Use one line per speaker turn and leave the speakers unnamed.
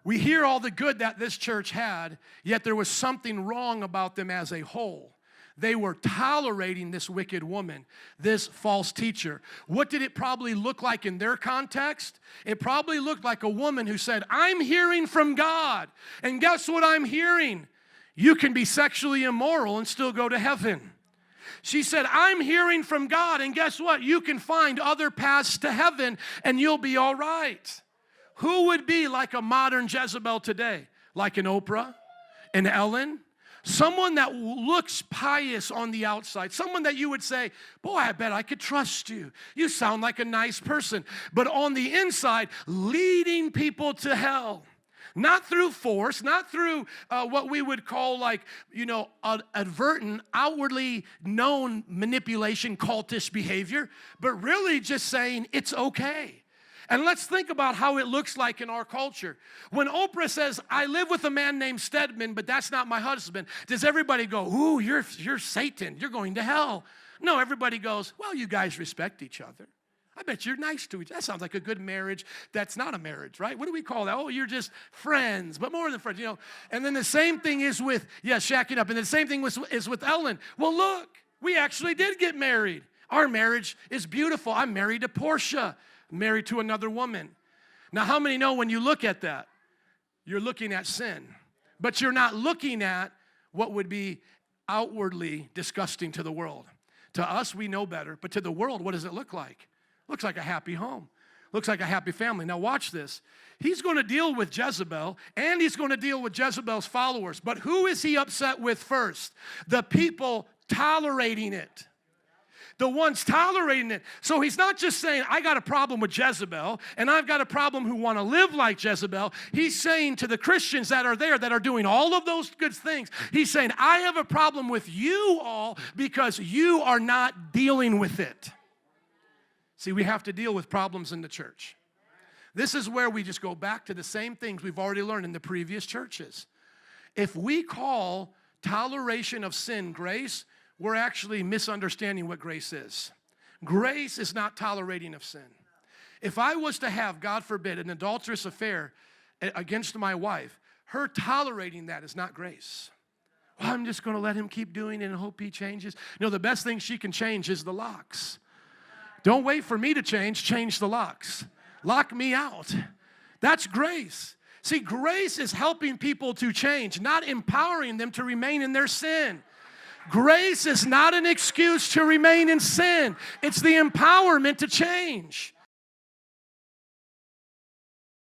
We hear all the good that this church had, yet there was something wrong about them as a whole. They were tolerating this wicked woman, this false teacher. What did it probably look like in their context? It probably looked like a woman who said, I'm hearing from God. And guess what I'm hearing? You can be sexually immoral and still go to heaven. She said, I'm hearing from God, and guess what? You can find other paths to heaven, and you'll be all right. Who would be like a modern Jezebel today? Like an Oprah, an Ellen? Someone that looks pious on the outside. Someone that you would say, boy, I bet I could trust you. You sound like a nice person. But on the inside, leading people to hell. Not through force, not through what we would call advertent, outwardly known manipulation, cultish behavior, but really just saying it's okay. And let's think about how it looks like in our culture. When Oprah says, I live with a man named Stedman, but that's not my husband, does everybody go, ooh, you're Satan, you're going to hell? No, everybody goes, well, you guys respect each other. I bet you're nice to each other. That sounds like a good marriage. That's not a marriage, right? What do we call that? Oh, you're just friends, but more than friends, And then the same thing is with, shacking up. And the same thing is with Ellen. Well, look, we actually did get married. Our marriage is beautiful. I'm married to Portia, married to another woman. Now, how many know when you look at that, you're looking at sin, but you're not looking at what would be outwardly disgusting to the world. To us, we know better, but to the world, what does it look like? Looks like a happy home. Looks like a happy family. Now watch this. He's going to deal with Jezebel, and he's going to deal with Jezebel's followers. But who is he upset with first? The people tolerating it. The ones tolerating it. So he's not just saying, I got a problem with Jezebel, and I've got a problem who want to live like Jezebel. He's saying to the Christians that are there, that are doing all of those good things, he's saying, I have a problem with you all because you are not dealing with it. See, we have to deal with problems in the church. This is where we just go back to the same things we've already learned in the previous churches. If we call toleration of sin grace, we're actually misunderstanding what grace is. Grace is not tolerating of sin. If I was to have, God forbid, an adulterous affair against my wife, her tolerating that is not grace. Well, I'm just going to let him keep doing it and hope he changes. No, the best thing she can change is the locks. Don't wait for me to change the locks. Lock me out. That's grace. See, grace is helping people to change, not empowering them to remain in their sin. Grace is not an excuse to remain in sin. It's the empowerment to change.